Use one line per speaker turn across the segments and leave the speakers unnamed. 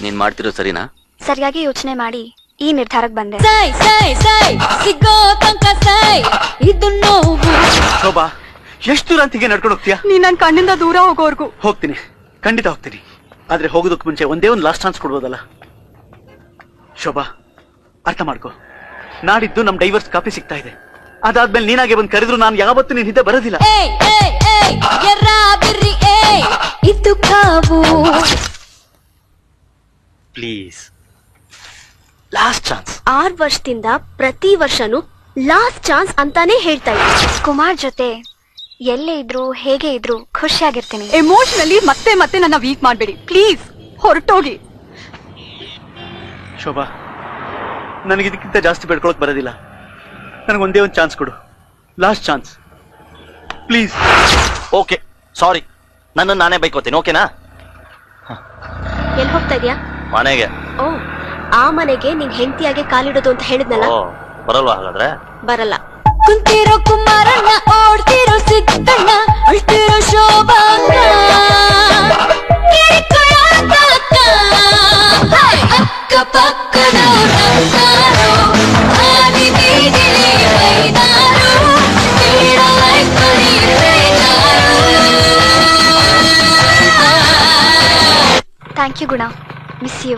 ನೀನ್ ಮಾಡ್ತಿರೋ ಸರಿನಾ?
ಸರಿಯಾಗಿ ಯೋಚನೆ ಮಾಡಿ ಈ ನಿರ್ಧಾರಕ್ಕೆ ಬಂದೆ.
ಶೋಭಾ, ಎಷ್ಟು ದೂರ ಅಂತಿಗೆ ನಡ್ಕೊಂಡು ಹೋಗ್ತೀಯಾ?
ನೀನ್ ನನ್ ಕಣ್ಣಿಂದ ದೂರ ಹೋಗೋರ್ಗು
ಹೋಗ್ತೀನಿ, ಖಂಡಿತ ಹೋಗ್ತೀನಿ. ಆದ್ರೆ ಹೋಗೋದಕ್ಕೆ ಮುಂಚೆ ಒಂದೇ ಒಂದು ಲಾಸ್ಟ್ ಚಾನ್ಸ್ ಕೊಡ್ಬೋದಲ್ಲ? ಶೋಭಾ, ಅರ್ಥ ಮಾಡ್ಕೋ, ನಾಡಿದ್ದು ನಮ್ ಡೈವರ್ಸ್ ಕಾಪಿ ಸಿಗ್ತಾ ಇದೆ. ಅದಾದ್ಮೇಲೆ ನೀನಾಗೆ ಬಂದು ಕರೆದ್ರು ನಾನು ಯಾವತ್ತೂ ನಿನ್ ಹಿಂದೆ ಬರೋದಿಲ್ಲ. Please, last chance.
6 ವರ್ಷದಿಂದ ಪ್ರತಿ ವರ್ಷನೂ ಲಾಸ್ಟ್ ಚಾನ್ಸ್ ಅಂತಾನೆ ಹೇಳ್ತಾ ಇದ್ದೀನಿ. ಕುಮಾರ್ ಜೊತೆ ಎಲ್ಲೇ ಇದ್ರು ಹೇಗೆ ಇದ್ರು ಖುಷಿಯಾಗಿರ್ತೀನಿ.
ಎಮೋಷನಲಿ ಮತ್ತೆ ಮತ್ತೆ ನನ್ನ ವೀಕ್ ಮಾಡ್ಬೇಡಿ ಪ್ಲೀಸ್, ಹೊರಟೋಗಿ.
ಶೋಭಾ, ನನಗೆ ಇದಕ್ಕಿಂತ ಜಾಸ್ತಿ ಬೆಳ್ಕೊಳಕ್ ಬರೋದಿಲ್ಲ. ನನಗೊಂದೇ ಒಂದು ಚಾನ್ಸ್ ಕೊಡು, ಲಾಸ್ಟ್ ಚಾನ್ಸ್ ಪ್ಲೀಸ್.
ಓಕೆ, ಸಾರಿ, ನನ್ನ ನಾನೇ ಬೈಕೋತೀನಿ, ಓಕೆನಾ?
ಎಲ್ಲಿ ಹೋಗ್ತಾ ಇದೀಯಾ?
ಮನೆಗೆ.
ಓ, ಆ ಮನೆಗೆ ನಿನ್ ಹೆಂಡತಿಯಾಗೆ ಕಾಲಿಡೋದು ಅಂತ ಹೇಳಿದ್ನಲ್ಲ.
ಬರಲ್ವಾ ಹಾಗಾದ್ರೆ?
ಬರಲ್ಲ.
ಕುಂತಿರೋ ಕುಮಾರಣ್ಣ, ಓಡ್ತಿರೋ ಸಿದ್ದಣ್ಣ, ಅಳ್ತಿರೋ ಶೋಭಾಂಗ, ಅಕ್ಕ ಪಕ್ಕದವರಂತಾರೋ, ಆದಿ ಬೀದಿಲಿ ಬೈದಾರೋ, ಬೀಳೋ ಲೈಫಲ್ಲಿ ಬೇಜಾರೋ.
ಥ್ಯಾಂಕ್ ಯು ಗುಣ, ಮಿಸ್ ಯು.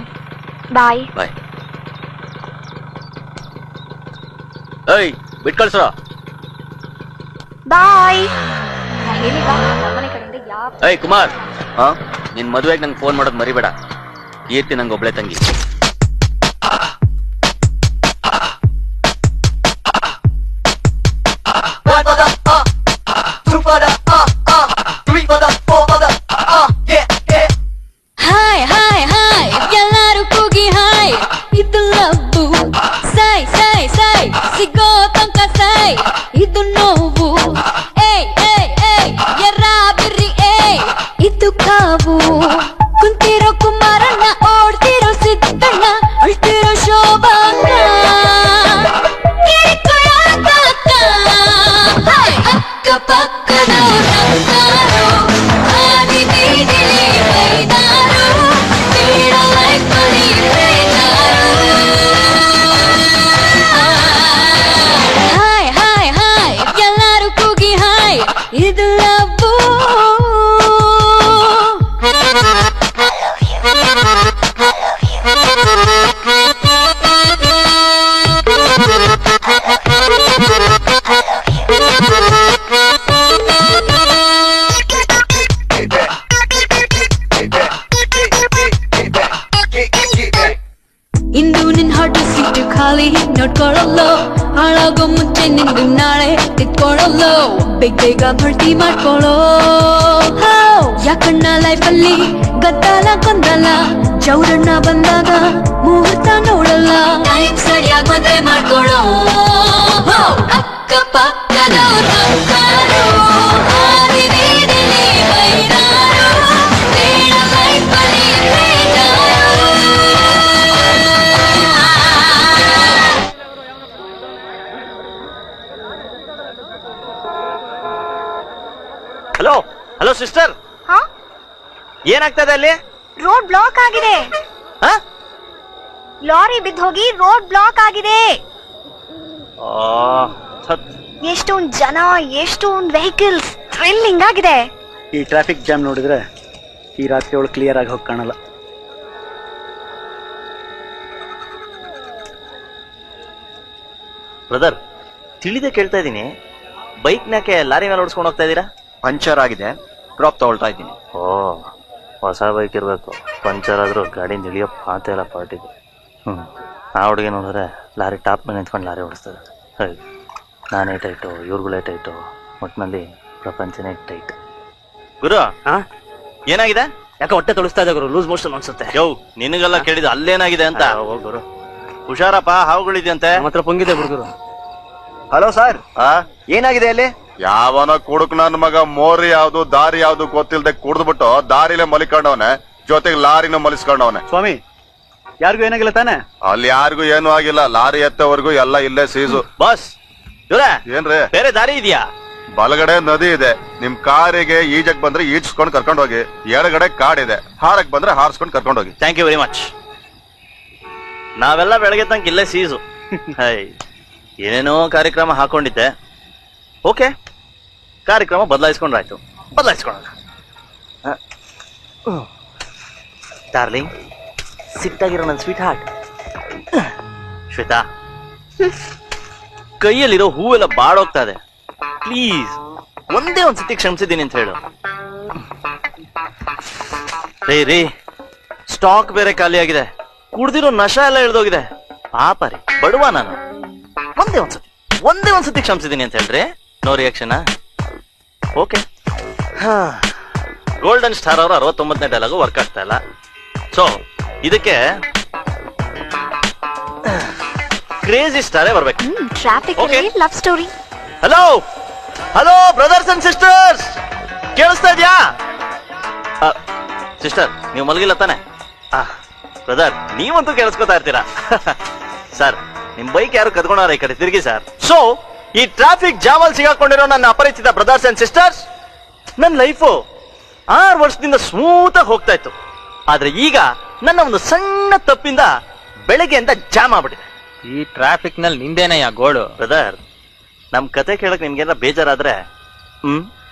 ಬಾಯ್
ಬಾಯ್. ಏಯ್, ಬಿಟ್ ಕಳ್ಸ್ರ.
ಬಾಯ್.
ಏಯ್ ಕುಮಾರ್, ನಿನ್ ಮದುವೆಗೆ ನಂಗೆ ಫೋನ್ ಮಾಡೋದು ಮರಿಬೇಡ. ಕೀರ್ತಿ ನಂಗೆ ಒಬ್ಳೆ ತಂಗಿ.
ಇದು ನೋವು, ಇದು ಕಾವು. ಕುಂತಿರೋ ಕುಮಾರಣ್ಣ, ಓಡ್ತಿರೋ ಸಿದ್ದಣ್ಣ, ಅಳ್ತಿರೋ ಶೋಭಾಂಗ, ಅಕ್ಕ ಪಕ್ಕದವರಂತಾರೋ, ಆದಿ ಬೀದಿಲಿ ಬೈದಾರೋ, ಬೀಳೋ ಲೈಫಲ್ಲಿ ಬೇಜಾರೋ. ಎಲ್ಲರೂ ಕೂಗಿ ಹಾಯ್, ಇದು ಲವ್ವು. ಇಂದು ನಿನ್ ಹಾಟು ಸೀಟು ಖಾಲಿ ನೋಡ್ಕೊಳ್ಳಲ್ಲೋ, ಹಾಳಾಗೋ ಮುಂಚೆ ನಿಂದು ನಾಳೆ ತಿತ್ಕೊಳ್ಳಲ್ಲೋ, ಬೇಗ ಭರ್ತಿ ಮಾಡ್ಕೊಳ್ಳೋ. ಯಾಕಣ್ಣ ಲೈಫಲ್ಲಿ ಗದ್ದಲ ಗೊಂದಲ, ಚೌರಣ್ಣ ಬಂದಾಗ ಮುಹೂರ್ತ ನೋಡಲ್ಲ. ಟೈಮ್ ಸರಿಯಾಗಿ ಮದುವೆ ಮಾಡ್ಕೊಳ್ಳೋ, ಅಕ್ಕ ಪಕ್ಕದವರಂತಾರೋ, ಆದಿ ಬೀದಿಲಿ ಬೈದಾರೋ, ಬೇಡ ಲೈಫಲ್ಲಿ ಬೇಜಾರೋ.
ಹಲೋ ಹಲೋ ಸಿಸ್ಟರ್, ಏನಾಗ್ತದೆ ಅಲ್ಲಿ?
ರೋಡ್ ಬ್ಲಾಕ್ ಆಗಿದೆ. ಲಾರಿ ಬಿದ್ದು ಹೋಗಿ ರೋಡ್ ಬ್ಲಾಕ್ ಆಗಿದೆ. ಎಷ್ಟೊಂದು ಜನ, ಎಷ್ಟೊಂದು ವೆಹಿಕಲ್ಸ್, ಥ್ರಿಲ್ಲಿಂಗ್ ಆಗಿದೆ.
ಈ ಟ್ರಾಫಿಕ್ ಜಾಮ್ ನೋಡಿದ್ರೆ ಈ ರಾತ್ರಿ ಒಳಗೆ ಕ್ಲಿಯರ್ ಆಗಿ ಹೋಗಿ ಕಾಣಲ್ಲ.
ಬ್ರದರ್, ತಿಳಿದೇ ಕೇಳ್ತಾ ಇದ್ದೀನಿ, ಬೈಕ್ ನಾಕೆ ಲಾರಿ ಮೇಲೆ ಓಡಿಸ್ಕೊಂಡು ಹೋಗ್ತಾ ಇದ್ದೀರಾ?
ಪಂಚರ್ ಆಗಿದೆ, ಡ್ರಾಪ್ ತಗೊಳ್ತಾ ಇದ್ದೀನಿ.
ಓ, ಹೊಸ ಬೈಕ್ ಇರಬೇಕು. ಪಂಚರ್ ಆದ್ರೂ ಗಾಡಿಯಿಂದ ಇಳಿಯೋ ಮಾತೇ ಇಲ್ಲ ಪಾರ್ಟಿಗೆ. ಆ ಹುಡುಗಿ ನೋಡಿದ್ರೆ ಲಾರಿ ಟಾಪ್ ಮೇಲೆ ನಿಂತ್ಕೊಂಡು ಲಾರಿ ಓಡಿಸ್ತದೆ. ನಾನೇ ಟೈಟು, ಇವ್ರುಗಳೇ ಟೈಟು, ಒಟ್ಟಿನಲ್ಲಿ ಪ್ರಪಂಚನೇ ಟೈಟ್. ಗುರು, ಏನಾಗಿದೆ?
ಯಾಕೆ ಹೊಟ್ಟೆ ತೊಳಿಸ್ತಾ ಇದೆ ಗುರು, ಲೂಸ್ ಮೋಷನ್ ಅನ್ಸುತ್ತೆ.
ಯೋ, ನಿನಗೆಲ್ಲ ಕೇಳಿದ ಅಲ್ಲೇನಾಗಿದೆ ಅಂತ.
ಗುರು
ಹುಷಾರಪ್ಪ, ಹಾವುಗಳಿದೆಯಂತೆ.
ಮಾತ್ರ ಪೊಂಗಿದೆ ಹುಡುಗರು.
ಹಲೋ ಸರ್, ಏನಾಗಿದೆ ಅಲ್ಲಿ?
ಯಾವನ ಕುಡುಕ್ ನನ್ ಮಗ ಮೋರಿ ಯಾವ್ದು ದಾರಿ ಯಾವ್ದು ಗೊತ್ತಿಲ್ದೆ ಕುಡ್ದ್ಬಿಟ್ಟು ದಾರಿಲೇ ಮಲಿಕೊಂಡವನೆ, ಜೊತೆಗೆ ಲಾರಿನ ಮಲಿಸ್ಕೊಂಡವನೆ.
ಸ್ವಾಮಿ, ಯಾರಿಗೂ ಏನಾಗಿಲ್ಲ ತಾನೆ?
ಅಲ್ಲಿ ಯಾರಿಗೂ ಏನು ಆಗಿಲ್ಲ, ಲಾರಿ ಎತ್ತವರೆಗೂ ಎಲ್ಲ ಇಲ್ಲೇ ಸೀಸು.
ಬಾಸ್
ಏನ್ರಿ
ಬೇರೆ ದಾರಿ ಇದೆಯಾ?
ಬಲಗಡೆ ನದಿ ಇದೆ, ನಿಮ್ ಕಾರಿಗೆ ಈಜಕ್ ಬಂದ್ರೆ ಈಜ್ಸ್ಕೊಂಡ್ ಕರ್ಕೊಂಡ್ ಹೋಗಿ, ಎಡಗಡೆ ಕಾಡಿದೆ, ಹಾರಕ್ ಬಂದ್ರೆ ಹಾರಿಸ್ಕೊಂಡ್ ಕರ್ಕೊಂಡ್ ಹೋಗಿ.
Thank you very much. ನಾವೆಲ್ಲ ಬೆಳಗ್ಗೆ ತನಕ ಇಲ್ಲೇ ಸೀಸು. ಹೈ, ಏನೇನೋ ಕಾರ್ಯಕ್ರಮ ಹಾಕೊಂಡಿದ್ದೆ. ಓಕೆ, ಕಾರ್ಯಕ್ರಮ ಬದಲಾಯಿಸ್ಕೊಂಡ್ರಾಯ್ತು, ಬದಲಾಯಿಸ್ಕೊಳ್ಳೋಣ. ಡಾರ್ಲಿಂಗ್, ಸಿಟ್ಟಾಗಿರೋ ನನ್ನ ಸ್ವೀಟ್ ಹಾರ್ಟ್. ಶ್ವೇತಾ, ಕೈಯಲ್ಲಿರೋ ಹೂವೆಲ್ಲ ಬಾಡೋಗ್ತಾ ಇದೆ. ಪ್ಲೀಸ್ ಒಂದೇ ಒಂದ್ ಸತಿ ಕ್ಷಮಿಸಿದ್ದೀನಿ ಅಂತ ಹೇಳು. ರೀ, ಸ್ಟಾಕ್ ಬೇರೆ ಖಾಲಿ ಆಗಿದೆ, ಕುಡ್ದಿರೋ ನಶ ಎಲ್ಲ ಇಳ್ದೋಗಿದೆ. ಪಾಪ ರೀ, ಬಡವ ನಾನು. ಒಂದೇ ಒಂದ್ಸತಿ ಕ್ಷಮಿಸಿದ್ದೀನಿ ಅಂತ ಹೇಳ್ರಿ. No reaction? Okay. Golden Star ಅವರ 69ನೇ ಡೈಲಾಗು ವರ್ಕ್ ಆಗ್ತಾ ಇಲ್ಲ. ಸೊ ಇದಕ್ಕೆ ಕ್ರೇಜಿ ಸ್ಟಾರೇ ಬರ್ಬೇಕು.
Traffic
Okay.
Love story.
Hello brothers and sisters, ಕೇಳಿಸ್ತಾ ಇದ್ಯಾ? ಸಿಸ್ಟರ್, ನೀವು ಮಲಗಿಲ್ಲ ತಾನೆ? ಬ್ರದರ್, ನೀವಂತೂ ಕೇಳಿಸ್ಕೊತಾ ಇರ್ತೀರಾ. ಸರ್, ನಿಮ್ ಬೈಕ್ ಯಾರು ಕದ್ಕೊಂಡವ್ರ, ಈ ಕಡೆ ತಿರುಗಿ ಸರ್. ಸೊ ಈ ಟ್ರಾಫಿಕ್ ಜಾಮ್ ಅಲ್ಲಿ ಸಿಗಾಕೊಂಡಿರೋ ನನ್ನ ಅಪರಿಚಿತ ಬ್ರದರ್ಸ್ ಅಂಡ್ ಸಿಸ್ಟರ್ಸ್, ನನ್ನ ಲೈಫು 6 ವರ್ಷದಿಂದ ಸ್ಮೂತ್ ಆಗಿ ಹೋಗ್ತಾ ಇತ್ತು. ಆದ್ರೆ ಈಗ ನನ್ನ ಒಂದು ಸಣ್ಣ ತಪ್ಪಿಂದ ಬೆಳಗ್ಗೆ ಅಂತ ಜಾಮ್ ಆಗ್ಬಿಟ್ಟಿದೆ.
ಈ ಟ್ರಾಫಿಕ್ ನಲ್ಲಿ ನಿಂದೇನಯ್ಯ ಗೋಳು?
ಬ್ರದರ್, ನಮ್ ಕತೆ ಕೇಳಕ್ ನಿಮ್ಗೇನ ಬೇಜಾರಾದ್ರೆ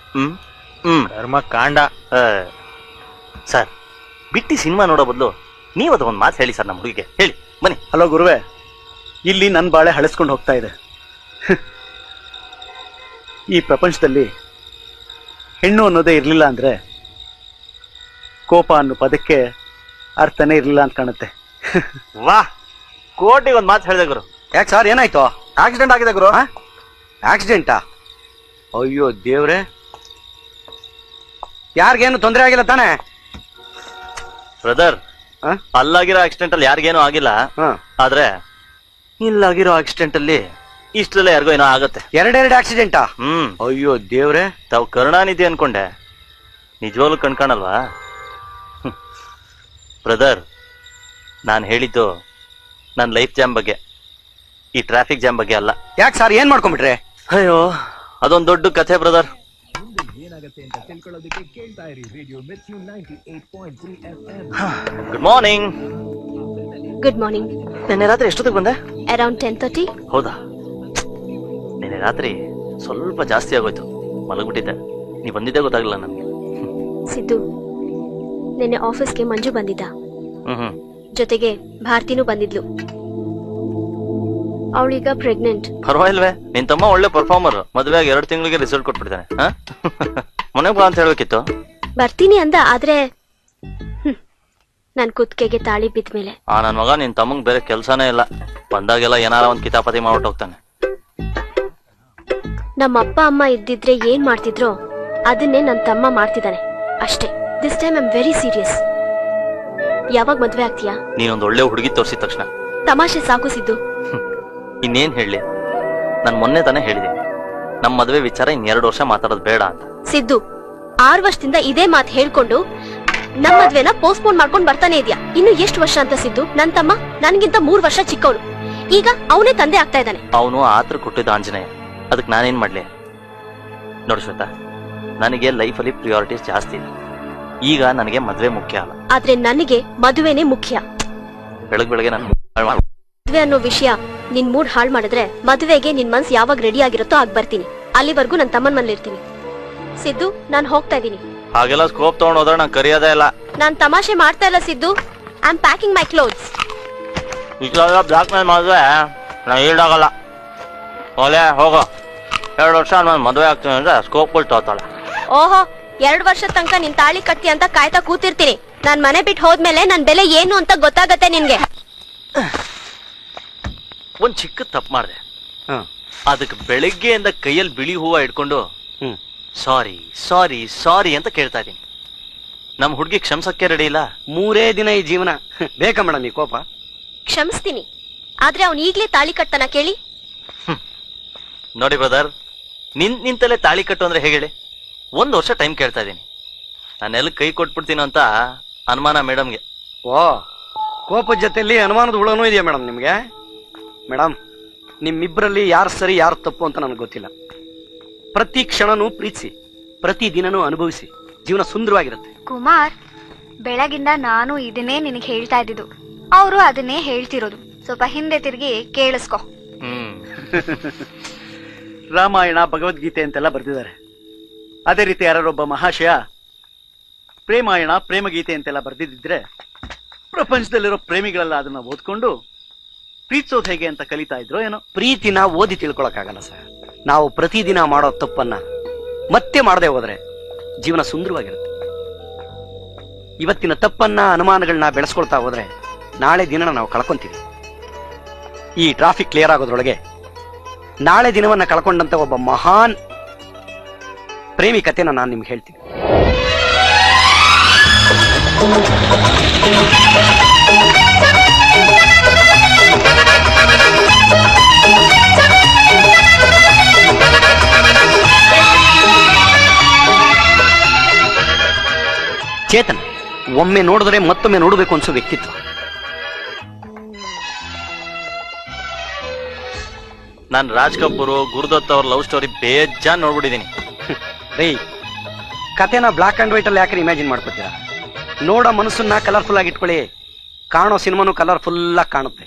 ಕರ್ಮ ಕಾಂಡ.
ಸರ್, ಬಿಟ್ಟಿ ಸಿನಿಮಾ ನೋಡೋ ಬದಲು ನೀವದು ಒಂದ್ ಮಾತು ಹೇಳಿ ಸರ್ ನಮ್ಮ ಹುಡುಗಿಗೆ. ಹೇಳಿ ಬನ್ನಿ.
ಹಲೋ ಗುರುವೆ, ಇಲ್ಲಿ ನನ್ನ ಬಾಳೆ ಹಳಸ್ಕೊಂಡು ಹೋಗ್ತಾ ಇದೆ. ಈ ಪ್ರಪಂಚದಲ್ಲಿ ಹೆಣ್ಣು ಅನ್ನೋದೇ ಇರ್ಲಿಲ್ಲ ಅಂದ್ರೆ ಕೋಪ ಅನ್ನೋ ಪದಕ್ಕೆ ಅರ್ಥನೇ ಇರ್ಲಿಲ್ಲ ಅಂತ ಕಾಣುತ್ತೆ.
ವಾ, ಕೋಟಿಗೆ ಒಂದ್ ಮಾತು ಹೇಳಿದೆ ಗುರು.
ಯಾಕೆ ಸರ್, ಏನಾಯ್ತು? ಆಕ್ಸಿಡೆಂಟ್ ಆಗಿದೆ ಗುರು. ಆಕ್ಸಿಡೆಂಟಾ? ಅಯ್ಯೋ ದೇವ್ರೆ, ಯಾರಿಗೇನು ತೊಂದರೆ ಆಗಿಲ್ಲ ತಾನೆ?
ಬ್ರದರ್, ಅಲ್ಲಾಗಿರೋ ಆಕ್ಸಿಡೆಂಟ್ ಅಲ್ಲಿ ಯಾರಿಗೇನೂ ಆಗಿಲ್ಲ. ಆದ್ರೆ ಇಲ್ಲಾಗಿರೋ ಆಕ್ಸಿಡೆಂಟ್ ಅಲ್ಲಿ ಇಷ್ಟರಲ್ಲೇ ಯಾರಿಗೋ ಏನೋ ಆಗತ್ತೆ.
ಎರಡೆರಡು ಆಕ್ಸಿಡೆಂಟಾ? ಅಯ್ಯೋ ದೇವ್ರೆ,
ತಾವು ಕರುಣಾನಿಧಿ ಅನ್ಕೊಂಡೆ, ನಿಜವಾಗ್ಲೂ ಕಣ್ಕಾಣಲ್ವಾ? ಬ್ರದರ್, ನಾನು ಹೇಳಿದ್ದು ನನ್ನ ಲೈಫ್ ಜಾಮ್ ಬಗ್ಗೆ, ಈ ಟ್ರಾಫಿಕ್ ಜಾಮ್ ಬಗ್ಗೆ ಅಲ್ಲ.
ಯಾಕೆ ಸರ್, ಏನ್ ಮಾಡ್ಕೊಂಡ್ಬಿಟ್ರೆ?
ಅಯ್ಯೋ, ಅದೊಂದು ದೊಡ್ಡ ಕಥೆ brother. Good morning.
Good morning.
ನಿನ್ನೆ ರಾತ್ರಿ ಎಷ್ಟೊತ್ತಿಗೆ ಬಂದೆ?
ಅರೌಂಡ್ 10:30.
ಹೌದಾ? ನಿನ್ನೆ ರಾತ್ರಿ ಸ್ವಲ್ಪ ಜಾಸ್ತಿ ಆಗೋಯ್ತು, ಮಲಗ್ಬಿಟ್ಟಿದ್ದೆ. ನೀ ಬಂದಿದ್ದೆ ಗೊತ್ತಾಗಲಿಲ್ಲ ನನಗೆ.
ಸಿದ್ದು, ನಿನ್ನೆ ಆಫೀಸ್ಗೆ ಮಂಜು ಬಂದಿದ್ದ,
ಹ್ಮ್
ಜೊತೆಗೆ ಭಾರತಿನೂ ಬಂದಿದ್ಲು. ಅವಳೀಗ ಪ್ರೆಗ್ನೆಂಟ್.
ಪರವಾಗಿಲ್ವೇ, ನಿನ್ ತಮ್ಮ ಒಳ್ಳೆ ಪರ್ಫಾರ್ಮರ್. ಮದುವೆ ಆಗಿ 2 ತಿಂಗಳಿಗೆ ರಿಸಲ್ಟ್ ಕೊಟ್ಬಿಟ್ಟಿದ್ದಾನೆ. ಮನೆಗೆ ಬಾ ಅಂತ ಹೇಳ್ಬೇಕಿತ್ತು.
ಬರ್ತೀನಿ ಅಂದ, ಆದ್ರೆ ನನ್ ಕುತ್ತಿಗೆಗೆ ತಾಳಿ ಬಿದ್ಮೇಲೆ.
ನನ್ ಮಗ ನಿನ್ ತಮ್ಮಂಗ್ ಬೇರೆ ಕೆಲ್ಸಾನೇ ಇಲ್ಲ, ಬಂದಾಗೆಲ್ಲ ಏನಾರ ಒಂದ್ ಕಿತಾಪತಿ ಮಾಡ್ಬಿಟ್ಟು ಹೋಗ್ತಾನೆ.
ನಮ್ಮ ಅಪ್ಪ ಅಮ್ಮ ಇದ್ದಿದ್ರೆ ಏನ್ ಮಾಡ್ತಿದ್ರೋ ಅದನ್ನೇ ನನ್ ತಮ್ಮ ಮಾಡ್ತಿದ್ದಾನೆ ಅಷ್ಟೇ. This time I am very serious. ಯಾವಾಗ ಮದ್ವೆ ಆಗ್ತೀಯಾ?
ನೀನೊಂದ್ ಒಳ್ಳೆ ಹುಡುಗಿ ತೋರಿಸಿದ ತಕ್ಷಣ.
ತಮಾಷೆ ಸಾಕು ಸಿದ್ದು.
ಇನ್ನೇನ್ ಹೇಳಿ, ನಾನ್ ಮೊನ್ನೆ ತಾನೇ ಹೇಳಿದೀನಿ, ನಮ್ ಮದ್ವೆ ವಿಚಾರ ಇನ್ 2 ವರ್ಷ ಮಾತಾಡೋದು ಬೇಡ ಅಂತ.
ಸಿದ್ದು, 6 ವರ್ಷದಿಂದ ಇದೇ ಮಾತು ಹೇಳ್ಕೊಂಡು ನಮ್ ಮದ್ವೆನ ಪೋಸ್ಟ್ಪೋನ್ ಮಾಡ್ಕೊಂಡ್ ಬರ್ತಾನೆ ಇದೆಯಾ. ಇನ್ನು ಎಷ್ಟು ವರ್ಷ ಅಂತ ಸಿದ್ದು? ನನ್ ತಮ್ಮ ನನ್ಗಿಂತ 3 ವರ್ಷ ಚಿಕ್ಕವನು, ಈಗ ಅವನೇ ತಂದೆ ಆಗ್ತಾ ಇದ್ದಾನೆ.
ಅವನು ಆತ್ರ ಕೊಟ್ಟಿದ್ದ ಆಂಜನೇಯ, ಅದಕ್ಕೆ ನಾನೇನ್ ಮಾಡ್ಲಿ? ನೋಡಿ ಶ್ವೇತಾ, ನನಗೆ ಲೈಫಲ್ಲಿ ಪ್ರಿಯಾರಿಟೀಸ್ ಜಾಸ್ತಿ ಇದೆ. ಈಗ ನನಗೆ ಮದ್ವೆ ಮುಖ್ಯ ಅಲ್ಲ,
ಆದ್ರೆ ನನಗೆ ಮದುವೆನೇ ಮುಖ್ಯ.
ಬೆಳಗ್ಗೆ ನಾನು
ಮದ್ವೆ ಅನ್ನೋ ವಿಷಯ ನಿನ್ ಮೂಡ್ ಹಾಳ್ ಮಾಡಿದ್ರೆ ಮದ್ವೆಗೆ ನಿನ್ ಮನ್ಸ್ ಯಾವಾಗ ರೆಡಿ ಆಗಿರುತ್ತೋ ಆಗ ಬರ್ತೀನಿ. ಅಲ್ಲಿವರೆಗೂ ನನ್ ತಮ್ಮನ್ ಮನೇಲಿ ಇರ್ತೀನಿ. ಸಿದ್ದು, ನಾನ್ ಹೋಗ್ತಾ ಇದೀನಿ.
ಹಾಗೆಲ್ಲ ಸ್ಕೋಪ್ ತಗೊಂಡ್ ಹೋದ್ರೆ ನಂಗೆ ಕರಿಯೋದೇ ಇಲ್ಲ.
ನಾನ್ ತಮಾಷೆ ಮಾಡ್ತಾ ಇಲ್ಲ Siddu. I am packing my clothes.
ಇಷ್ಟೆಲ್ಲ ಬ್ಲಾಕ್ ಮೇಲ್ ಮಾಡಿದ್ರೆ ನಾ ಈಡಾಗಲ್ಲ. ಒಲೆ ಹೋಗೋ, 2 ವರ್ಷ ನಾನು ಮದುವೆ ಆಗ್ತೀನಿ ಅಂದ್ರೆ ಸ್ಕೋಪ್ಗಳು ತಗೋತಾಳೆ.
ಓಹೋ, 2 ವರ್ಷ ತನಕ ನಿನ್ ತಾಳಿ ಕಟ್ಟಿ ಅಂತ ಕಾಯ್ತಾ ಕೂತಿರ್ತೀನಿ. ನಾನ್ ಮನೆ ಬಿಟ್ಟು ಹೋದ್ಮೇಲೆ ನನ್ ಬೆಲೆ ಏನು ಅಂತ ಗೊತ್ತಾಗತ್ತೆ ನಿನ್ಗೆ.
ಒಂದ್ ಚಿಕ್ಕ ತಪ್ಪು ಮಾಡಿದೆ, ಅದಕ್ಕೆ ಬೆಳಗ್ಗೆಯಿಂದ ಕೈಯಲ್ಲಿ ಬಿಳಿ ಹೂವ ಇಟ್ಕೊಂಡು ಸಾರಿ ಸಾರಿ ಸಾರಿ ಅಂತ ಕೇಳ್ತಾ ಇದೀನಿ. ನಮ್ ಹುಡುಗಿ ಕ್ಷಮಿಸಕ್ಕೆ ರೆಡಿ ಇಲ್ಲ.
3 ದಿನ ಈ ಜೀವನ ಬೇಕಾ ಮೇಡಮ್ ಈ ಕೋಪ?
ಕ್ಷಮಿಸ್ತೀನಿ, ಆದ್ರೆ ಅವ್ನ್ ಈಗ್ಲೇ ತಾಳಿ ಕಟ್ತಾನ ಕೇಳಿ.
ನೋಡಿ ಬ್ರದರ್, ನಿಂತಲ್ಲೇ ತಾಳಿ ಕಟ್ಟು ಅಂದ್ರೆ ಹೇಗೆ ಹೇಳಿ? 1 ವರ್ಷ ಟೈಮ್ ಕೇಳ್ತಾ ಇದ್ದೀನಿ. ನಾನೆಲ್ಲ ಕೈ ಕೊಟ್ಬಿಡ್ತೀನೋ ಅಂತ ಅನುಮಾನ ಮೇಡಮ್ಗೆ.
ಓ, ಕೋಪದ ಜೊತೆಲಿ ಅನುಮಾನದ ಹುಳನೂ ಇದೆಯಾ ಮೇಡಮ್ ನಿಮ್ಗೆ? ಮೇಡಮ್, ನಿಮ್ಮಿಬ್ಬರಲ್ಲಿ ಯಾರು ಸರಿ ಯಾರು ತಪ್ಪು ಅಂತ ನನಗೆ ಗೊತ್ತಿಲ್ಲ. ಪ್ರತಿ ಕ್ಷಣನೂ ಪ್ರೀತಿಸಿ, ಪ್ರತಿ ದಿನನೂ ಅನುಭವಿಸಿ, ಜೀವನ ಸುಂದರವಾಗಿರುತ್ತೆ.
ಕುಮಾರ್, ಬೆಳಗಿಂದ ನಾನು ಇದನ್ನೇ ನಿನಗೆ ಹೇಳ್ತಾ ಇದ್ದಿದ್ದು, ಅವರು ಅದನ್ನೇ ಹೇಳ್ತಿರೋದು. ಸ್ವಲ್ಪ ಹಿಂದೆ ತಿರುಗಿ ಕೇಳಿಸ್ಕೊ.
ರಾಮಾಯಣ, ಭಗವದ್ಗೀತೆ ಅಂತೆಲ್ಲ ಬರ್ದಿದ್ದಾರೆ. ಅದೇ ರೀತಿ ಯಾರೊಬ್ಬ ಮಹಾಶಯ ಪ್ರೇಮಾಯಣ, ಪ್ರೇಮಗೀತೆ ಅಂತೆಲ್ಲ ಬರ್ದಿದ್ದಿದ್ರೆ ಪ್ರಪಂಚದಲ್ಲಿರೋ ಪ್ರೇಮಿಗಳೆಲ್ಲ ಅದನ್ನ ಓದ್ಕೊಂಡು ಪ್ರೀತಿಸೋದು ಹೇಗೆ ಅಂತ ಕಲಿತಾ ಇದ್ರು ಏನೋ.
ಪ್ರೀತಿನ ಓದಿ ತಿಳ್ಕೊಳಕ್ಕಾಗಲ್ಲ ಸರ್. ನಾವು ಪ್ರತಿದಿನ ಮಾಡೋ ತಪ್ಪನ್ನ ಮತ್ತೆ ಮಾಡದೆ ಹೋದ್ರೆ ಜೀವನ ಸುಂದರವಾಗಿರುತ್ತೆ. ಇವತ್ತಿನ ತಪ್ಪನ್ನ, ಅನುಮಾನಗಳನ್ನ ಬೆಳೆಸ್ಕೊಳ್ತಾ ಹೋದ್ರೆ ನಾಳೆ ದಿನನ ನಾವು ಕಳ್ಕೊಂತೀವಿ. ಈ ಟ್ರಾಫಿಕ್ ಕ್ಲಿಯರ್ ಆಗೋದ್ರೊಳಗೆ ನಾಳೆ ದಿನವನ್ನ ಕಳ್ಕೊಂಡಂತ ಒಬ್ಬ ಮಹಾನ್ ಪ್ರೇಮಿ ಕಥೆನ ನಾನು ನಿಮ್ಗೆ ಹೇಳ್ತೀನಿ. ಚೇತನ್ ಒಮ್ಮೆ ನೋಡಿದ್ರೆ ಮತ್ತೊಮ್ಮೆ ನೋಡಬೇಕು ಅನ್ಸೋ ವ್ಯಕ್ತಿತ್ವ.
ನಾನು ರಾಜ್ ಕಪೂರ್, ಗುರುದತ್ ಅವ್ರ ಲವ್ ಸ್ಟೋರಿ ಬೇಜಾನ್ ನೋಡ್ಬಿಟ್ಟಿದ್ದೀನಿ.
ರೀ, ಕಥೆನ ಬ್ಲಾಕ್ ಅಂಡ್ ವೈಟ್ ಅಲ್ಲಿ ಯಾಕೆ ಇಮ್ಯಾಜಿನ್ ಮಾಡ್ಕೊತೀರಾ? ನೋಡೋ ಮನಸ್ಸನ್ನ ಕಲರ್ಫುಲ್ ಆಗಿ ಇಟ್ಕೊಳ್ಳಿ. ಕಾಣೋ ಸಿನಿಮಾನು ಕಲರ್ಫುಲ್ ಆಗಿ ಕಾಣುತ್ತೆ.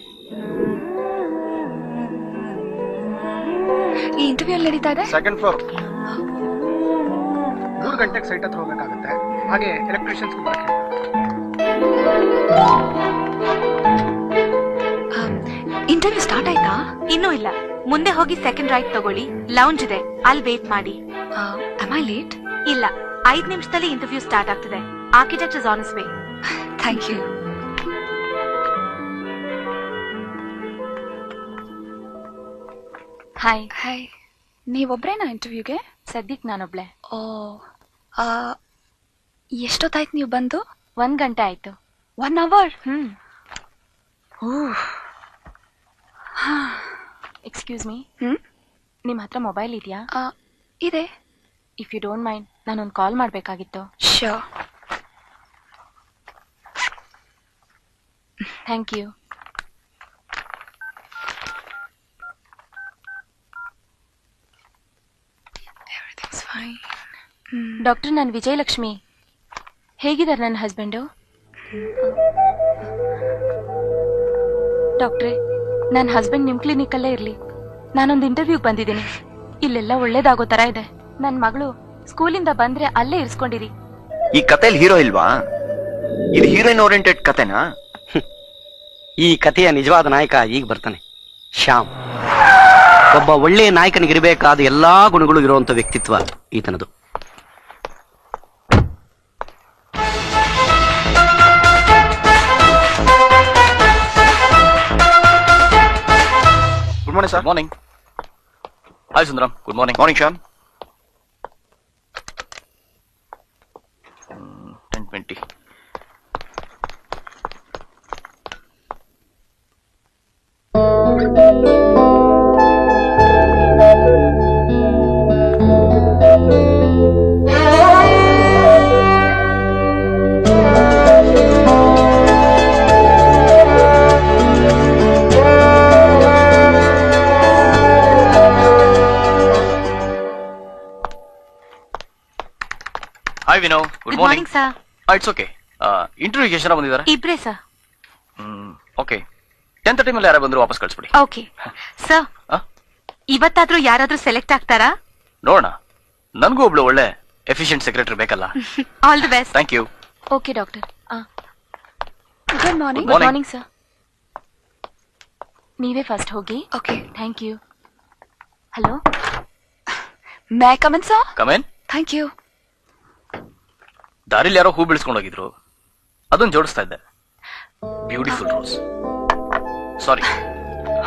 ಈ ಇಂಟರ್ವ್ಯೂ ಅಲ್ಲಿ ನಡೀತಾ ಇದೆ.
2nd floor.
3 ಗಂಟೆಗೆ ಸೈಟ್ ಹತ್ರ ಹೋಗ್ಬೇಕಾಗುತ್ತೆ. ಹಾಗೆ ಎಲೆಕ್ಟ್ರಿಷಿಯನ್ಸ್
ಇಂಟರ್ವ್ಯೂ ಸ್ಟಾರ್ಟ್ ಆಯ್ತಾ?
ಇನ್ನೂ ಇಲ್ಲ. ಮುಂದೆ ಹೋಗಿ ಸೆಕೆಂಡ್ ರೈಟ್ ತಗೊಳ್ಳಿ, ಲೌಂಜ್ ಇದೆ, ಅಲ್ಲಿ ವೇಟ್ ಮಾಡಿ.
am I late?
ಇಲ್ಲ, 5 ನಿಮಿಷದಲ್ಲಿ ಇಂಟರ್ವ್ಯೂ ಸ್ಟಾರ್ಟ್ ಆಗ್ತದೆ. Architect is on his way.
Thank you.
Hi.
Hi, ನೀವೊಬ್ರೇನಾ ಇಂಟರ್ವ್ಯೂಗೆ?
ಸದ್ಯಕ್ ನಾನೊಬ್ಳೆ.
ಓ, ಎಷ್ಟೊತ್ತಾಯ್ತು ನೀವು ಬಂದು?
1 ಗಂಟೆ ಆಯ್ತು.
1 hour?
ಎಕ್ಸ್ಕ್ಯೂಸ್ ಮೀ,
ಹ್ಮ್,
ನಿಮ್ ಹತ್ರ ಮೊಬೈಲ್ ಇದೆಯಾ?
ಇದೆ.
ಇಫ್ ಯು ಡೋಂಟ್ ಮೈಂಡ್, ನಾನೊಂದು ಕಾಲ್ ಮಾಡ್ಬೇಕಾಗಿತ್ತು.
Sure.
Thank you.
Everything's fine.
Doctor, ನಾನು ವಿಜಯಲಕ್ಷ್ಮಿ. ಹೇಗಿದ್ದಾರೆ ನನ್ನ ಹಸ್ಬೆಂಡು? ಡಾಕ್ಟ್ರೇ, ನನ್ನ ಹಸ್ಬೆಂಡ್ ನಿಮ್ ಕ್ಲಿನಿಕಲ್ಲೇ ಇರ್ಲಿ. ನಾನೊಂದು ಇಂಟರ್ವ್ಯೂಗೆ ಬಂದಿದ್ದೀನಿ. ಇಲ್ಲೆಲ್ಲ ಒಳ್ಳೇದಾಗೋ ತರ ಇದೆ. ನನ್ನ ಮಗಳು ಸ್ಕೂಲಿಂದ ಬಂದ್ರೆ ಅಲ್ಲೇ ಇರಿಸ್ಕೊಂಡಿರಿ.
ಈ ಕಥೆಯಲ್ಲಿ ಹೀರೋ ಇಲ್ವಾ? ಇದು ಹೀರೋಯಿನ್ ಓರಿಯೆಂಟೆಡ್ ಕಥೆನಾ?
ಈ ಕಥೆಯ ನಿಜವಾದ ನಾಯಕ ಈಗ ಬರ್ತಾನೆ, ಶ್ಯಾಮ್. ಒಬ್ಬ ಒಳ್ಳೆಯ ನಾಯಕನಿಗಿರಬೇಕಾದ ಎಲ್ಲಾ ಗುಣಗಳು ಇರುವಂತ ವ್ಯಕ್ತಿತ್ವ ಈತನದು.
Good morning sir.
Morning. Hi Sundaram. Good morning.
Morning Shyam.
10:20. Hi Vino. Good morning
sir.
It's okay. ಇಂಟರ್ವ್ಯೂಗೆ ಎಷ್ಟು ಜನ ಬಂದಿದ್ದಾರೆ?
ಇಬ್ರೇ ಸರ್.
ಓಕೆ, 10:30 ಮೇಲೆ ಯಾರು ಬಂದ್ರು ವಾಪಸ್ ಕಳಿಸ್ಬಿಡಿ.
Okay sir. ಇವತ್ತಾದ್ರೂ ಯಾರಾದ್ರೂ ಸೆಲೆಕ್ಟ್ ಆಗ್ತಾರಾ?
ನೋಡೋಣ. ನನಗೂ ಒಬ್ಳು ಒಳ್ಳೆ ಎಫಿಷಿಯಂಟ್ ಸೆಕ್ರೆಟರಿ ಬೇಕಲ್ಲ.
All the best.
Thank you.
Okay doctor.
Good morning.
Good morning sir. ನೀವೇ ಫಸ್ಟ್ ಹೋಗಿ.
Okay,
thank you. Hello,
may I come in sir?
Come in.
Thank you.
ದಾರಿಲಿ ಯಾರೋ ಹೂ ಬಿಡಿಸ್ಕೊಂಡು ಹೋಗಿದ್ರು, ಅದನ್ನ ಜೋಡಿಸ್ತಾ ಇದ್ದೆ. Beautiful rose. Sorry,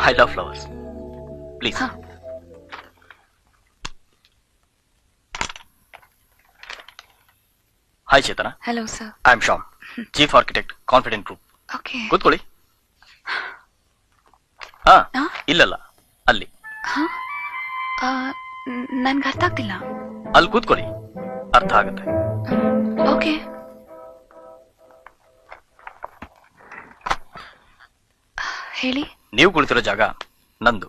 I love flowers. Please. Hi Chetana.
Hello sir.
I am Shyam, chief architect, Confident Group.
Okay.
ಕೂತ್ಕೊಳ್ಳಿ. ಹಾ, ಇಲ್ಲಲ್ಲ, ಅಲ್ಲಿ.
ನನ್ಗೆ ಅರ್ಥ ಆಗ್ತಿಲ್ಲ.
ಅಲ್ಲಿ ಕೂತ್ಕೊಳ್ಳಿ, ಅರ್ಥ ಆಗುತ್ತೆ.
ಓಕೆ. ಹೇಳಿ.
ನೀವು ಕುಳಿತಿರೋ ಜಾಗ ನಂದು.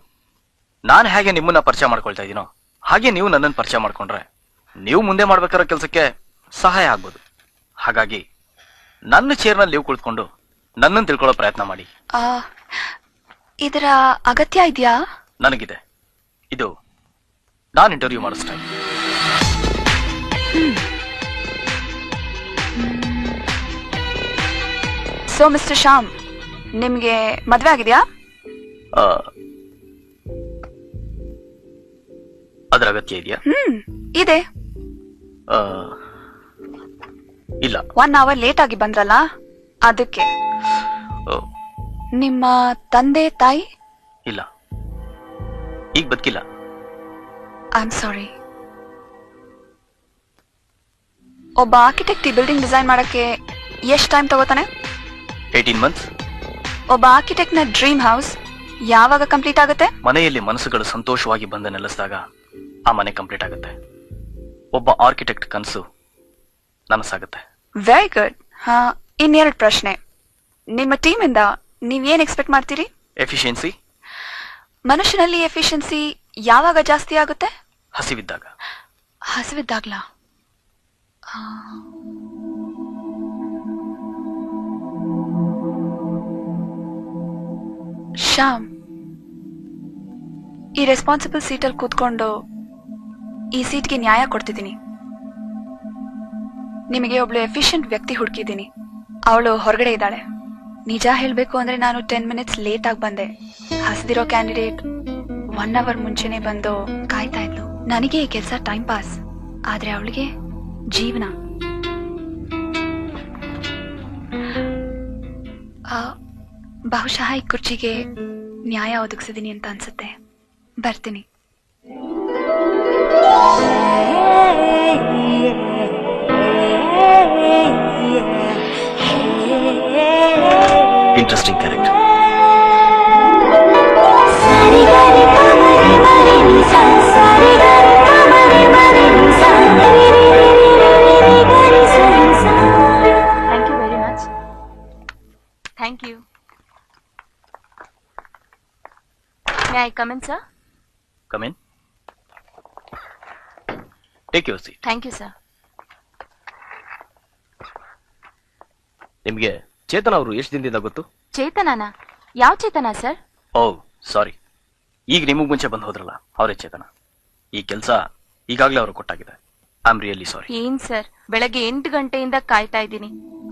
ನಾನು ಹೇಗೆ ನಿಮ್ಮನ್ನ ಪರಿಚಯ ಮಾಡ್ಕೊಳ್ತಾ ಇದ್ದೀನೋ ಹಾಗೆ ನೀವು ನನ್ನನ್ನು ಪರಿಚಯ ಮಾಡ್ಕೊಂಡ್ರೆ ನೀವು ಮುಂದೆ ಮಾಡ್ಬೇಕಾರೋ ಕೆಲಸಕ್ಕೆ ಸಹಾಯ ಆಗ್ಬೋದು. ಹಾಗಾಗಿ ನನ್ನ ಚೇರ್ನಲ್ಲಿ ನೀವು ಕುಳಿತುಕೊಂಡು ನನ್ನನ್ನು ತಿಳ್ಕೊಳ್ಳೋ ಪ್ರಯತ್ನ ಮಾಡಿ.
ಇದರ ಅಗತ್ಯ ಇದೆಯಾ?
ನನಗಿದೆ. ಇದು ನಾನು ಇಂಟರ್ವ್ಯೂ ಮಾಡೋ ಸ್ಟೈಲ್.
ಸೊ ಮಿಸ್ಟರ್ ಶ್ಯಾಮ್, ನಿಮ್ಗೆ ಮದ್ವೆ ಆಗಿದೆಯಾ?
ಅದರ ಅಗತ್ಯ ಇದೆಯಾ?
ಇದೆ.
ಇಲ್ಲ.
1 hour ಲೇಟ್ ಆಗಿ ಬಂದ್ರಲ್ಲ ಅದಕ್ಕೆ. ನಿಮ್ಮ ತಂದೆ ತಾಯಿ?
ಇಲ್ಲ, ಈಗ ಬದುಕಿಲ್ಲ.
ಐ ಆಮ್ ಸಾರಿ. ಒಬ್ಬ ಆರ್ಕಿಟೆಕ್ಟ್ ಈ ಬಿಲ್ಡಿಂಗ್ ಡಿಸೈನ್ ಮಾಡಕ್ಕೆ ಎಷ್ಟು ಟೈಮ್ ತಗೋತಾನೆ?
18 months.
ಒಬ್ಬ ಆರ್ಕಿಟೆಕ್ಟ್ ನ ಡ್ರೀಮ್ ಹೌಸ್ ಯಾವಾಗ ಕಂಪ್ಲೀಟ್ ಆಗುತ್ತೆ?
ಮನೆಯಲ್ಲಿ ಮನಸ್ಸುಗಳು ಸಂತೋಷವಾಗಿ ಬಂದು ನೆಲೆಸಿದಾಗ ಆ ಮನೆ ಕಂಪ್ಲೀಟ್ ಆಗುತ್ತೆ. ಒಬ್ಬ ಆರ್ಕಿಟೆಕ್ಟ್ ಕನಸು ನನಸಾಗುತ್ತೆ.
Very good. ಇನ್ನೆರಡು ಪ್ರಶ್ನೆ. ನಿಮ್ಮ ಟೀಮ್ ಇಂದ ನೀವೇನ್ ಎಕ್ಸ್ಪೆಕ್ಟ್ ಮಾಡ್ತೀರಿ?
ಎಫಿಷಿಯನ್ಸಿ.
ಮನುಷ್ಯನಲ್ಲಿ ಎಫಿಷಿಯನ್ಸಿ ಯಾವಾಗ ಜಾಸ್ತಿ ಆಗುತ್ತೆ?
ಹಸಿವಿದ್ದಾಗ.
ಹಸಿವಿದ್ದಾಗ್ಲಾ? ಶ್ಯಾಮ್, ಈ ರೆಸ್ಪಾನ್ಸಿಬಲ್ ಸೀಟಲ್ಲಿ ಕೂತ್ಕೊಂಡು ಈ ಸೀಟ್ಗೆ ನ್ಯಾಯ ಕೊಡ್ತಿದ್ದೀನಿ. ನಿಮಗೆ ಒಬ್ಳು ಎಫಿಷಿಯಂಟ್ ವ್ಯಕ್ತಿ ಹುಡುಕಿದ್ದೀನಿ. ಅವಳು ಹೊರಗಡೆ ಇದ್ದಾಳೆ. ನಿಜ ಹೇಳ್ಬೇಕು ಅಂದ್ರೆ ನಾನು 10 minutes ಲೇಟ್ ಆಗಿ ಬಂದೆ. ಹಸಿದಿರೋ ಕ್ಯಾಂಡಿಡೇಟ್ 1 hour ಮುಂಚೆನೆ ಬಂದು ಕಾಯ್ತಾ ಇದ್ಲು. ನನಗೆ ಈ ಕೆಲಸ ಟೈಮ್ ಪಾಸ್, ಆದ್ರೆ ಅವಳಿಗೆ ಜೀವನ. ಬಹುಶಃ ಈ ಕುರ್ಚಿಗೆ ನ್ಯಾಯ ಒದಗಿಸಿದೀನಿ ಅಂತ ಅನ್ಸುತ್ತೆ. ಬರ್ತೀನಿ.
Interesting character.
Thank you very much. Thank you. May I come in sir?
Come in. Take your seat.
Thank you sir.
ನಿಮ್ಗೆ ಚೇತನ ಅವರು ಎಷ್ಟು ದಿನದಿಂದ ಗೊತ್ತು?
ಚೇತನನಾ? ಯಾವ ಚೇತನ ಸರ್?
ಓ ಸಾರಿ, ಈಗ ನಿಮಗ್ ಮುಂಚೆ ಬಂದು ಹೋದ್ರಲ್ಲ ಅವರೇ ಚೇತನ. ಈ ಕೆಲಸ ಈಗಾಗಲೇ ಅವರು ಕೊಟ್ಟಾಗಿದೆ. I am really sorry.
ಏನ್ ಸರ್, ಬೆಳಗ್ಗೆ 8 ಗಂಟೆಯಿಂದ ಕಾಯ್ತಾ ಇದ್ದೀನಿ.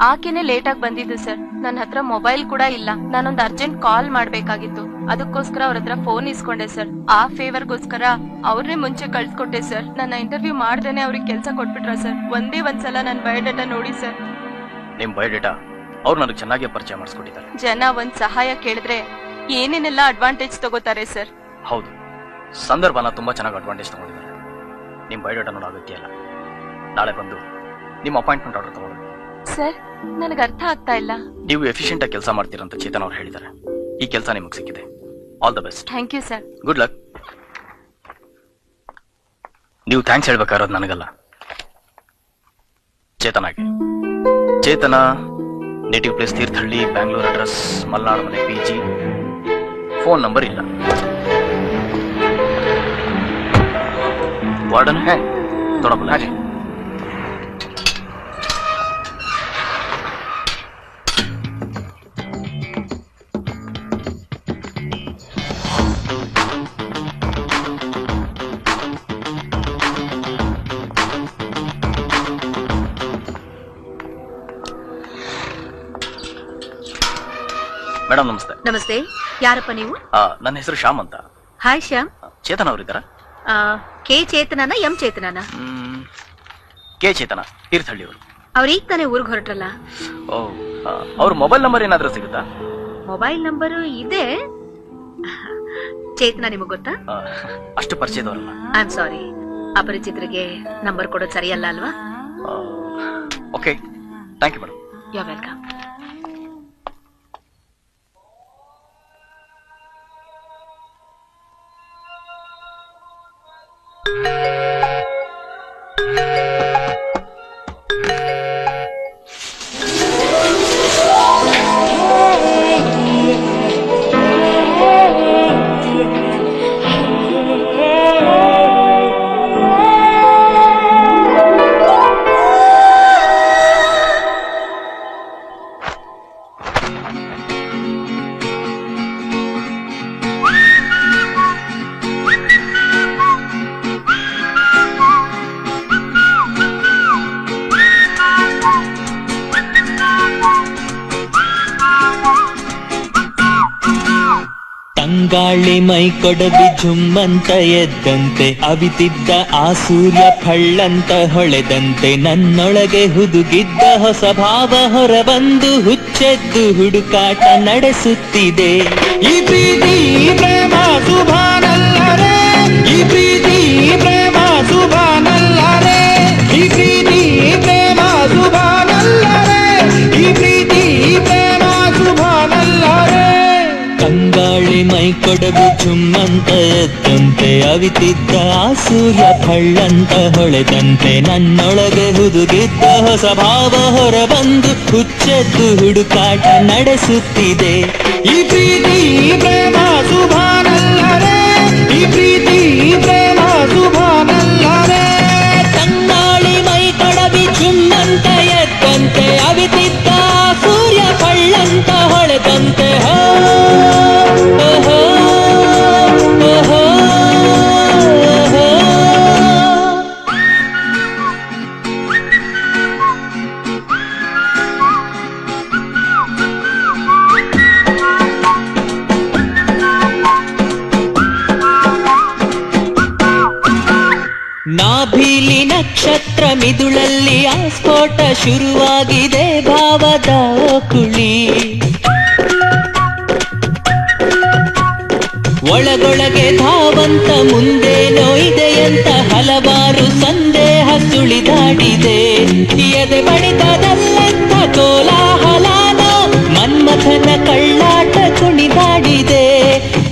ಆಕೆನೆ ಲೇಟ್ ಆಗಿ ಬಂದಿದ್ದು ಸರ್. ನನ್ನ ಹತ್ರ ಮೊಬೈಲ್ ಕೂಡ ಇಲ್ಲ. ನಾನೊಂದು ಅರ್ಜೆಂಟ್ ಕಾಲ್ ಮಾಡ್ಬೇಕಾಗಿತ್ತು, ಅದಕ್ಕೋಸ್ಕರ ಅವ್ರ ಹತ್ರ ಫೋನ್ ಇಸ್ಕೊಂಡೆ ಸರ್. ಆ ಫೇವರ್ಗೋಸ್ಕರ ಅವ್ರನ್ನೇ ಮುಂಚೆ ಕಳ್ಸ್ಕೊಟ್ಟೆ ಸರ್. ನನ್ನ ಇಂಟರ್ವ್ಯೂ ಮಾಡ್ದೇನೆ ಅವ್ರಿಗೆ ಕೆಲಸ ಕೊಟ್ಬಿಟ್ರ ಸರ್. ಒಂದೇ ಒಂದ್ಸಲ ನನ್ನ ಬಯೋಡೇಟಾ ನೋಡಿ ಸರ್.
ನಿಮ್ ಬಯೋಡೇಟಾ ಅವ್ರು ನನಗೆ ಚೆನ್ನಾಗಿ ಪರಿಚಯ ಮಾಡಿಸ್ಕೊಟ್ಟಿದ್ದಾರೆ.
ಜನ ಒಂದ್ ಸಹಾಯ ಕೇಳಿದ್ರೆ ಏನೇನೆಲ್ಲ ಅಡ್ವಾಂಟೇಜ್ ತಗೋತಾರೆ ಸರ್.
ಹೌದು, ಸಂದರ್ಭನ ತುಂಬಾ ಚೆನ್ನಾಗಿ ಅಡ್ವಾಂಟೇಜ್ ತಗೊಂಡಿದ್ದಾರೆ. ನಿಮ್ ಬಯೋಡೇಟಾ ನೋಡೋ ಅಗತ್ಯ ಇಲ್ಲ. ನಾಳೆ ಬಂದು ನಿಮ್ಮ ಅಪಾಯಿಂಟ್ಮೆಂಟ್ ಆರ್ಡರ್ ತಗೊಳ್ಳಿ.
ಸರ್, ನನಗೆ ಅರ್ಥ ಆಗ್ತಾ ಇಲ್ಲ.
ನೀವು ಎಫಿಷಿಯಂಟ್ ಆಗಿ ಕೆಲಸ ಮಾಡ್ತೀರಂತ ಚೇತನ್ ಅವ್ರು ಹೇಳಿದ್ದಾರೆ. ಈ ಕೆಲಸ ನಿಮಗೆ ಸಿಕ್ಕಿದೆ. All the best.
Thank you sir.
Good luck. ನೀವು ಥ್ಯಾಂಕ್ಸ್ ಹೇಳ್ಬೇಕಾಗಿರೋದು ನನಗಲ್ಲ, ಚೇತನಾಗೆ. Chetana native place Thirthahalli, Bangalore address Malnadu ಮನೆ PG. ಫೋನ್ ನಂಬರ್ ಇಲ್ಲ. ವಾರ್ಡನ್ ತೊಡಬಲ್ಲ. ಮೇಡಮ್ ನಮಸ್ತೆ.
ನಮಸ್ತೆ. ಯಾರಪ್ಪ ನೀವು?
ನನ್ನ ಹೆಸರು ಶ್ಯಾಮ್ ಅಂತ.
ಹಾಯ್ ಶ್ಯಾಮ್.
ಚೇತನ್ ಅವರಿದ್ದಾರಾ?
ಕೆ ಚೇತನನ ಎಂ ಚೇತನನ?
ಕೆ ಚೇತನ, ತೀರ್ಥಹಳ್ಳಿ ಅವರು.
ಅವ್ರು ಈಗ ತಾನೇ ಊರಿಗೆ ಹೊರಟ್ರಲ್ಲ.
ಓ, ಅವ್ರ ಮೊಬೈಲ್ ನಂಬರ್ ಏನಾದ್ರೂ ಸಿಗುತ್ತಾ?
ಮೊಬೈಲ್ ನಂಬರ್ ಇದೆ. ಚೇತನ ನಿಮಗ್ ಗೊತ್ತಾ?
ಅಷ್ಟು ಪರಿಚಯದವರಲ್ಲ.
ಐ ಆಮ್ ಸಾರಿ, ಅಪರಿಚಿತರಿಗೆ ನಂಬರ್ ಕೊಡೋದು ಸರಿಯಲ್ಲ ಅಲ್ವಾ?
Okay, thank you madam.
You are welcome.
ತಂಗಾಳಿ ಮೈ ಕೊಡವಿ ಝುಮ್ಮಂತ ಎದ್ದಂತೆ ಅವಿತಿದ್ದ ಆ ಸೂರ್ಯ ಫಳ್ಳಂತ ಹೊಳೆದಂತೆ ನನ್ನೊಳಗೆ ಹುದುಗಿದ್ದ ಹೊಸ ಭಾವ ಹೊರಬಂದು ಹುಚ್ಚೆದ್ದು ಹುಡುಕಾಟ ನಡೆಸುತ್ತಿದೆ. ಈ ಪ್ರೀತಿ ಪ್ರೇಮ ಸುಭಾನಲ್ಲರೇ, ಈ ಪ್ರೀತಿ ಪ್ರೇಮ ಸುಭಾನಲ್ಲರೇ, ಈ ಪ್ರೀತಿ ಪ್ರೇಮ ಸುಭಾನಲ್ಲರೇ, ಈ ಪ್ರೀತಿ ಪ್ರೇಮ ಸುಭಾನಲ್ಲರೇ. ತಂಗಾಳಿ ಮೈ ಕೊಡಗು ಝುಮ್ಮಂತ ಎದ್ದಂತೆ ಅವಿತಿದ್ದ ಆ ಸೂರ್ಯ ಫಳ್ಳಂತ ಹೊಳೆದಂತೆ ನನ್ನೊಳಗೆ ಹುದುಗಿದ್ದ ಹೊಸ ಭಾವ ಹೊರಬಂದು ಹುಚ್ಚೆದ್ದು ಹುಡುಕಾಟ ನಡೆಸುತ್ತಿದೆ. ಈ ಪ್ರೀತಿ ಪ್ರೇಮ ಸುಭಾನಲ್ಲರೇ, ಈ ಪ್ರೀತಿ ಪ್ರೇಮ ಸುಭಾನಲ್ಲರೇ. ತಂಗಾಳಿ ಮೈ ಕೊಡವಿ ಝುಮ್ಮಂತ ಎದ್ದಂತೆ ಅವಿತಿದ್ದ ಆ ಸೂರ್ಯ ಫಳ್ಳಂತ ಹೊಳೆದಂತೆ ನಾಭಿಲಿ ನಕ್ಷತ್ರ ಮಿದುಳಲ್ಲಿ ಆ ಸ್ಫೋಟ ಶುರುವಾಗಿದೆ ಭಾವದ ಕುಳಿ. ಒಳಗೊಳಗೆ ಧಾವಂತ ಮುಂದೇನೋ ಇದೆಯಂತ ಹಲವಾರು ಸಂದೇಹ ಸುಳಿದಾಡಿದೆ. ಎದೆ ಬಡಿತದಲ್ಲೆಂತ ಕೋಲಾಹಲಾನೋ ಮನ್ಮಥನ ಕಳ್ಳಾಟ ಕುಣಿದಾಡಿದೆ.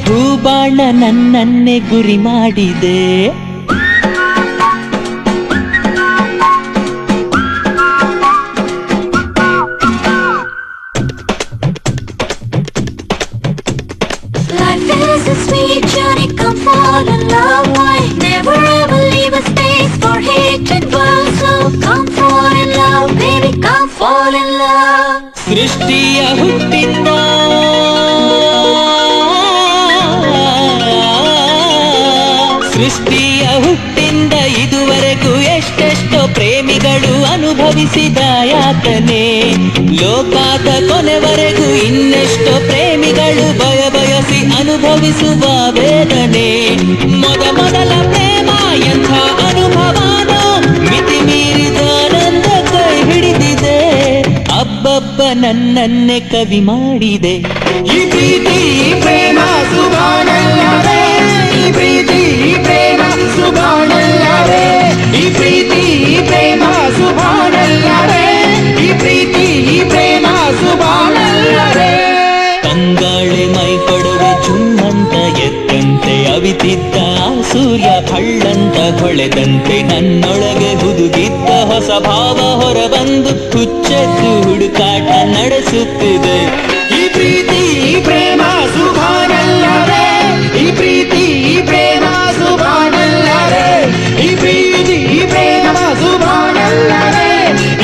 ಹೂಬಾಣ ನನ್ನನ್ನೇ ಗುರಿ ಮಾಡಿದೆ. ಸೃಷ್ಟಿಯ ಹುಟ್ಟಿಂದ ಸೃಷ್ಟಿಯ ಹುಟ್ಟಿಂದ ಇದುವರೆಗೂ ಎಷ್ಟೆಷ್ಟೋ ಪ್ರೇಮಿಗಳು ಅನುಭವಿಸಿದ ಯಾತನೆ. ಲೋಕದ ಕೊನೆವರೆಗೂ ಇನ್ನೆಷ್ಟೋ ಪ್ರೇಮಿಗಳು ಬಯಸಿ ಅನುಭವಿಸುವ ವೇದನೆ. ಮೊದಲ ಪ್ರೇಮ ಎಂಥ ಅನುಭವನೋ ಮಿತಿ ಮೀರಿದ ಆನಂದ ಕೈ ಹಿಡಿದಿದೆ. ಅಬ್ಬಬ್ಬ ನನ್ನನ್ನೇ ಕವಿ ಮಾಡಿದೆ. ಈ ಪ್ರೀತಿ ಪ್ರೇಮ ಸುಭಾನಲ್ಲರೇ, ಈ ಪ್ರೀತಿ ಪ್ರೇಮ ಸುಭಾನಲ್ಲರೇ, ಈ ಪ್ರೀತಿ ಪ್ರೇಮ ಸುಭಾನಲ್ಲರೇ, ಈ ಪ್ರೀತಿ ಪ್ರೇಮ ಸುಭಾನಲ್ಲರೇ. ತಂಗಾಳಿ ಮೈ ಕೊಡುವೆ ಝುಮ್ಮಂತ ಎದ್ದಂತೆ ಅವಿತಿದ್ದ ಆ ಸೂರ್ಯ ಫಳ್ಳಂತ ಹೊಳೆದಂತೆ ನನ್ನೊಳಗೆ ಹುದುಗಿದ್ದ ಹೊಸ ಭಾವ ಹೊರಬಂದು ಹುಚ್ಚೆದ್ದು ಹುಡುಕಾಟ ನಡೆಸುತ್ತಿದೆ. ಈ ಪ್ರೀತಿ ಪ್ರೇಮ ಸುಭಾನಲ್ಲರೇ, ಈ ಪ್ರೀತಿ ಪ್ರೇಮ ಸುಭಾನಲ್ಲರೇ, ಈ ಪ್ರೀತಿ ಪ್ರೇಮ ಸುಭಾನಲ್ಲರೇ,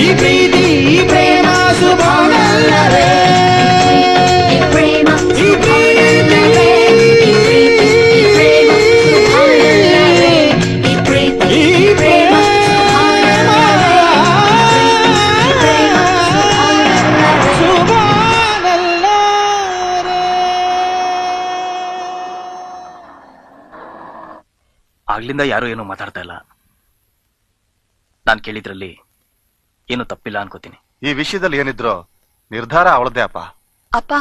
ಈ ಪ್ರೀತಿ ಪ್ರೇಮ ಸುಭಾನಲ್ಲರೇ.
ಆಗ್ಲಿಂದ ಯಾರು ಏನು ಮಾತಾಡ್ತಾ ಇಲ್ಲ. ನಾನ್ ಕೇಳಿದ್ರಲ್ಲಿ ಏನು ತಪ್ಪಿಲ್ಲ ಅನ್ಕೋತೀನಿ.
ಈ ವಿಷಯದಲ್ಲಿ ಏನಿದ್ರು ನಿರ್ಧಾರ ಅವಳದ್ದೇ ಅಪ್ಪ.
ಅಪ್ಪ,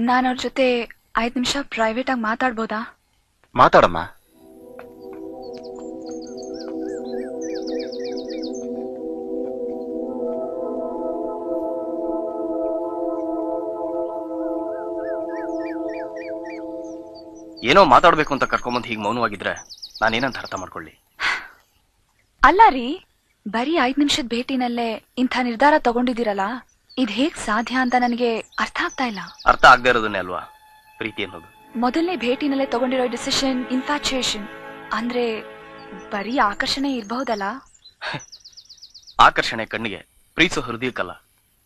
ನಾನು ಅವ್ರ ಜೊತೆ 5 ನಿಮಿಷ ಪ್ರೈವೇಟ್ ಆಗಿ ಮಾತಾಡ್ಬೋದಾ?
ಮಾತಾಡಮ್ಮ.
ಏನೋ ಮಾತಾಡ್ಬೇಕು ಅಂತ ಕರ್ಕೊಂಬಂದು ಹೀಗೆ ಮೌನವಾಗಿದ್ರೆ ನಾನೇನಂತ ಅರ್ಥ ಮಾಡ್ಕೊಳ್ಳಿ?
ಅಲ್ಲ ರೀ, ಬರೀ 5 ನಿಮಿಷದ ಭೇಟಿನಲ್ಲೇ ಇಂಥ ನಿರ್ಧಾರ ತಗೊಂಡಿದ್ದೀರಲ್ಲ, ಇದ್ ಹೇಗ್ ಸಾಧ್ಯ ಅಂತ ನನಗೆ ಅರ್ಥ ಆಗ್ತಾ ಇಲ್ಲ.
ಅರ್ಥ ಆಗದೆ ಇರೋದನ್ನೇ ಅಲ್ವಾ ಪ್ರೀತಿ ಅನ್ನೋದು.
ಮೊದಲನೇ ಭೇಟಿನಲ್ಲೇ ತಗೊಂಡಿರೋ ಡಿಸಿಷನ್ ಇನ್ಫ್ಯಾಚುಯೇಷನ್ ಅಂದ್ರೆ ಬರೀ ಆಕರ್ಷಣೆ ಇರಬಹುದಲ್ಲ?
ಆಕರ್ಷಣೆ ಕಣ್ಣಿಗೆ, ಪ್ರೀತಿಸೋ ಹೃದಯಕ್ಕಲ್ಲ.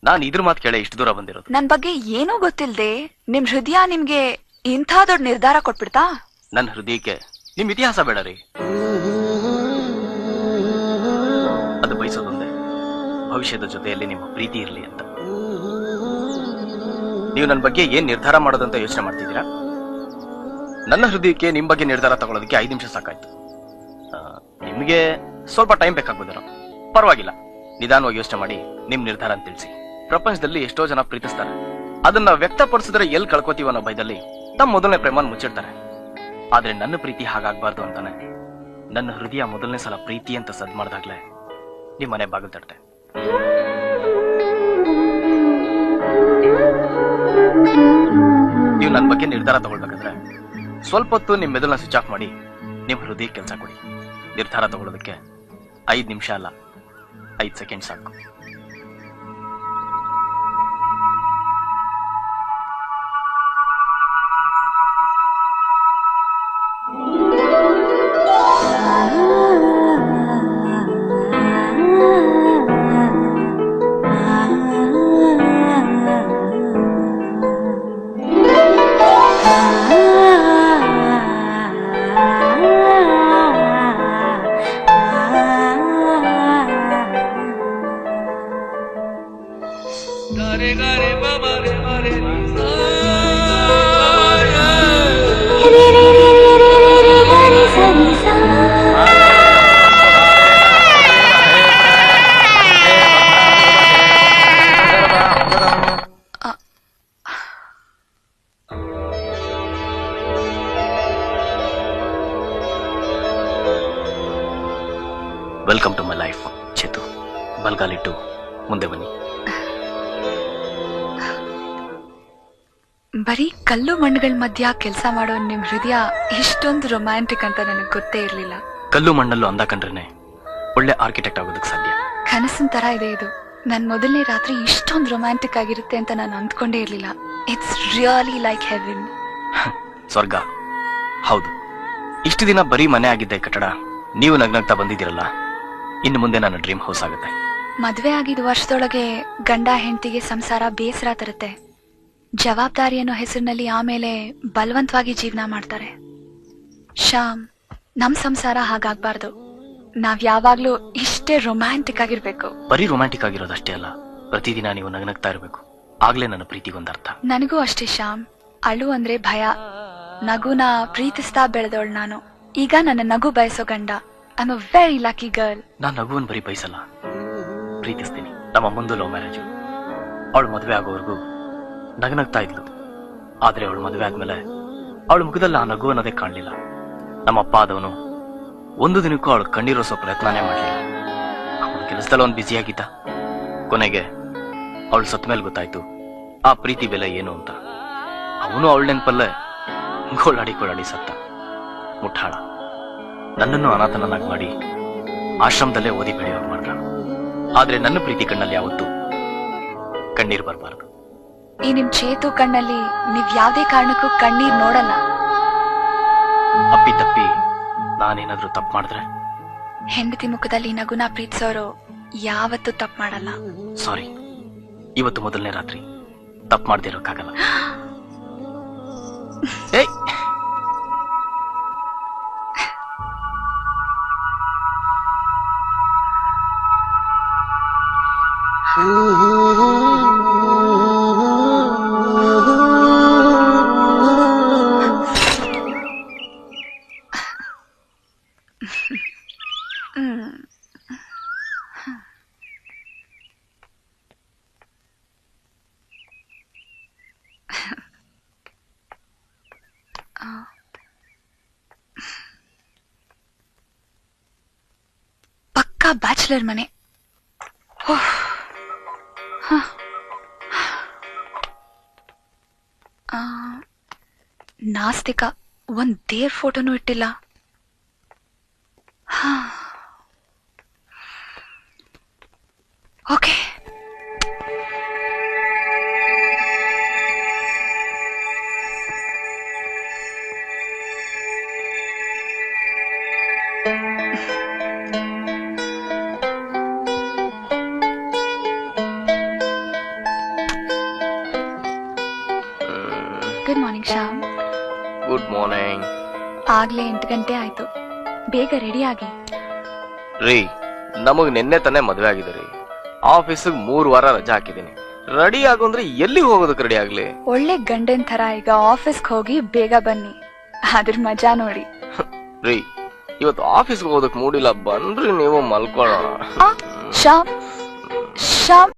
ನಾನು ಇದ್ರ ಮಾತು ಕೇಳ ಇಷ್ಟು ದೂರ ಬಂದಿರೋದು.
ನನ್ ಬಗ್ಗೆ ಏನೂ ಗೊತ್ತಿಲ್ಲದೆ ನಿಮ್ ಹೃದಯ ನಿಮ್ಗೆ ಇಂಥ ದೊಡ್ಡ ನಿರ್ಧಾರ ಕೊಟ್ಬಿಡ್ತಾ?
ನನ್ನ ಹೃದಯಕ್ಕೆ ನಿಮ್ ಇತಿಹಾಸ ಬೇಡ ರೀ. ಅದು ಬಯಸೋದೊಂದೇ, ಭವಿಷ್ಯದ ಜೊತೆಯಲ್ಲಿ ನಿಮ್ಮ ಪ್ರೀತಿ ಇರಲಿ ಅಂತ. ನೀವು ನನ್ನ ಬಗ್ಗೆ ಏನ್ ನಿರ್ಧಾರ ಮಾಡೋದಂತ ಯೋಚನೆ ಮಾಡ್ತಿದ್ದೀರಾ?
ನನ್ನ ಹೃದಯಕ್ಕೆ ನಿಮ್ ಬಗ್ಗೆ ನಿರ್ಧಾರ ತಗೊಳ್ಳೋದಕ್ಕೆ 5 ನಿಮಿಷ ಸಾಕಾಯ್ತು. ನಿಮಗೆ ಸ್ವಲ್ಪ ಟೈಮ್ ಬೇಕಾಗ್ಬೋದೇನೋ, ಪರವಾಗಿಲ್ಲ. ನಿಧಾನವಾಗಿ ಯೋಚನೆ ಮಾಡಿ ನಿಮ್ ನಿರ್ಧಾರ ಅಂತ ತಿಳಿಸಿ. ಪ್ರಪಂಚದಲ್ಲಿ ಎಷ್ಟೋ ಜನ ಪ್ರೀತಿಸ್ತಾರೆ, ಅದನ್ನ ವ್ಯಕ್ತಪಡಿಸಿದ್ರೆ ಎಲ್ಲಿ ಕಳ್ಕೊತೀವ ಅನ್ನೋ ಭಯದಲ್ಲಿ ತಮ್ಮ ಮೊದಲನೇ ಪ್ರೇಮನ ಮುಚ್ಚಿಡ್ತಾರೆ. ಆದ್ರೆ ನನ್ನ ಪ್ರೀತಿ ಹಾಗಾಗ್ಬಾರ್ದು ಅಂತಾನೆ ನನ್ನ ಹೃದಯ ಮೊದಲನೇ ಸಲ ಪ್ರೀತಿ ಅಂತ ಸದ್ ಮಾಡ್ದಾಗ್ಲೇ ನಿಮ್ ಮನೆ ಬಾಗಿಲು ತಟ್ಟೆ. ನೀವು ನನ್ನ ಬಗ್ಗೆ ನಿರ್ಧಾರ ತಗೊಳ್ಬೇಕಾದ್ರೆ ಸ್ವಲ್ಪ ಹೊತ್ತು ನಿಮ್ ಮೆದುಳನ್ನ ಸ್ವಿಚ್ ಆಫ್ ಮಾಡಿ ನಿಮ್ ಹೃದಯ ಕೆಲಸ ಕೊಡಿ. ನಿರ್ಧಾರ ತಗೊಳ್ಳೋದಕ್ಕೆ 5 ನಿಮಿಷ ಅಲ್ಲ, 5 ಸೆಕೆಂಡ್ ಸಾಕು. Welcome to my life Chethu. ಬಲ್ಗಾಲಿಟ್ಟು ಮುಂದೆ ಬನ್ನಿ.
ಬರೀ ಕಲ್ಲು ಮಣ್ಣುಗಳ ಮಧ್ಯ ಕೆಲಸ ಮಾಡೋ ನಿಮ್ ಹೃದಯ ಇಷ್ಟೊಂದು ರೊಮ್ಯಾಂಟಿಕ್ ಅಂತ ನನಗೆ ಗೊತ್ತೇ ಇರ್ಲಿಲ್ಲ.
ಕಲ್ಲು ಮಣ್ಣಲ್ಲೂ ಅಂದ ಕಂಡ್ರೇನೆ ಒಳ್ಳೆ ಆರ್ಕಿಟೆಕ್ಟ್ ಆಗೋದಕ್ಕೆ ಸಾಧ್ಯ.
ಕನಸಿನ ತರ ಇದೆ ಇದು. ನನ್ ಮೊದಲನೇ ರಾತ್ರಿ ಇಷ್ಟೊಂದು ರೊಮ್ಯಾಂಟಿಕ್ ಆಗಿರುತ್ತೆ ಅಂತ ನಾನು ಅಂದ್ಕೊಂಡೇ ಇರ್ಲಿಲ್ಲ. It's really like Heaven.
ಸ್ವರ್ಗ. ಹೌದು, ಇಷ್ಟು ದಿನ ಬರೀ ಮನೆ ಆಗಿದ್ದೆ ಕಟ್ಟಡ, ನೀವು ನಗ್ನಗ್ತಾ ಬಂದಿದ್ದೀರಲ್ಲ, ಇನ್ನು ಮುಂದೆ ನನ್ನ ಡ್ರೀಮ್ ಹೌಸ್ ಆಗುತ್ತೆ.
ಮದ್ವೆ ಆಗಿದ್ದ ವರ್ಷದೊಳಗೆ ಗಂಡ ಹೆಂಡತಿಗೆ ಸಂಸಾರ ಬೇಸರ ತರುತ್ತೆ. ಜವಾಬ್ದಾರಿ ಅನ್ನೋ ಹೆಸರಿನಲ್ಲಿ ಆಮೇಲೆ ಬಲವಂತವಾಗಿ ಜೀವನ ಮಾಡ್ತಾರೆ. ಶ್ಯಾಮ್, ನಮ್ ಸಂಸಾರ ಹಾಗಾಗ್ಬಾರ್ದು. ನಾವ್ ಯಾವಾಗ್ಲೂ ಇಷ್ಟೇ ರೊಮ್ಯಾಂಟಿಕ್ ಆಗಿರ್ಬೇಕು.
ಬರೀ ರೊಮ್ಯಾಂಟಿಕ್ ಆಗಿರೋದಷ್ಟೇ ಅಲ್ಲ, ಪ್ರತಿದಿನ ನೀವು ನಗ್ನಗ್ತಾ ಇರಬೇಕು. ಆಗ್ಲೇ ನನ್ನ ಪ್ರೀತಿಗೊಂದರ್ಥ.
ನನಗೂ ಅಷ್ಟೇ ಶ್ಯಾಮ್. ಅಳು ಅಂದ್ರೆ ಭಯ, ನಗುನ ಪ್ರೀತಿಸ್ತಾ ಬೆಳೆದವಳು ನಾನು. ಈಗ ನನ್ನ ನಗು ಬಯಸೋ ಗಂಡ. I am a very lucky girl.
ನಾನ್ ನಗುವನ್ ಬರೀ ಬಯಸಲ್ಲ, ಪ್ರೀತಿಸ್ತೀನಿ. ನಮ್ಮ ಮುಂದೆ ಲವ್ ಮ್ಯಾರೇಜ್. ಅವಳು ಮದುವೆ ಆಗೋವರೆಗೂ ನಗನಗ್ತಾ ಇದ್ಲು. ಆದ್ರೆ ಅವಳು ಮದುವೆ ಆದ್ಮೇಲೆ ಅವಳ ಮುಖದಲ್ಲಿ ಆ ನಗು ಅನ್ನೋದೇ ಕಾಣಲಿಲ್ಲ. ನಮ್ಮಪ್ಪ ಆದವನು ಒಂದು ದಿನಕ್ಕೂ ಅವಳು ಕಣ್ಣೀರೋಸೋ ಪ್ರಯತ್ನನೇ ಮಾಡಲಿಲ್ಲ. ಅವಳು ಕೆಲಸದಲ್ಲಿ ಒಂದು ಬ್ಯುಸಿಯಾಗಿದ್ದ. ಕೊನೆಗೆ ಅವಳು ಸತ್ತ ಮೇಲೆ ಗೊತ್ತಾಯ್ತು ಆ ಪ್ರೀತಿ ಬೆಲೆ ಏನು ಅಂತ. ಅವನು ಅವಳ ನೆನಪಲ್ಲೇ ಗೋಳಾಡಿ ಸತ್ತ. ಮುಟ್ಟಾಳ. ನನ್ನನ್ನು ಅನಾಥನನ್ನಾಗಿ ಮಾಡಿ ಆಶ್ರಮದಲ್ಲೇ ಓದಿ ಬೆಳೆಯೋರು ಮಾಡ್ದ. ಆದ್ರೆ ನನ್ನ ಪ್ರೀತಿ ಕಣ್ಣಲ್ಲಿ ಯಾವತ್ತೂ ಕಣ್ಣೀರು ಬರಬಾರದು.
ಈ ನಿಮ್ ಚೇತು ಕಣ್ಣಲ್ಲಿ ನೀವ್ ಯಾವ್ದೇ ಕಾರಣಕ್ಕೂ ಕಣ್ಣೀರ್ ನೋಡಲ್ಲ.
ಅಪ್ಪಿ ತಪ್ಪಿ ನಾನೇನಾದ್ರೂ ತಪ್ಪು ಮಾಡಿದ್ರೆ
ಹೆಂಡತಿ ಮುಖದಲ್ಲಿ ನಗುನ ಪ್ರೀತಿಸೋರು ಯಾವತ್ತೂ ತಪ್ಪು ಮಾಡಲ್ಲ.
ಸಾರಿ, ಇವತ್ತು ಮೊದಲನೇ ರಾತ್ರಿ ತಪ್ಪು ಮಾಡದೇ ಇರೋಕ್ಕಾಗಲ್ಲ. ಏಯ್,
ಪಕ್ಕಾ ಬ್ಯಾಚುಲರ್ ಮನೆ. ನಾಸ್ತಿಕ. ಒಂದ್ ದೇವ್ರ ಫೋಟೋನು ಇಟ್ಟಿಲ್ಲ. Okay, good morning Shyam.
Good morning.
ಆಗ್ಲೇ 8 ಗಂಟೆ ಆಯ್ತು. ಬೇಗ ರೆಡಿ ಆಗಿ.
ರೀ, ನಮಗ್ ನಿನ್ನೆ ತಾನೇ ಮದ್ವೆ ಆಗಿದೆ ರೀ. ಆಫೀಸಿಗೆ 3 ವಾರ ರಜಾ ಹಾಕಿದ್ದೀನಿ. ರೆಡಿ ಆಗು ಅಂದ್ರೆ ಎಲ್ಲಿ ಹೋಗೋದಕ್ಕೆ ರೆಡಿ ಆಗ್ಲಿ?
ಒಳ್ಳೆ ಗಂಡನ್ ತರ ಈಗ ಆಫೀಸ್ಗೆ ಹೋಗಿ ಬೇಗ ಬನ್ನಿ. ಅದ್ರ ಮಜಾ ನೋಡಿ.
ರೀ ಇವತ್ತು ಆಫೀಸ್ಗೆ ಹೋಗೋದಕ್ ಮೂಡಿಲ್ಲ, ಬನ್ರಿ ನೀವು ಮಲ್ಕೊಳ್ಳೋಣ.
ಶ್ಯಾಮ್ ಶ್ಯಾಮ್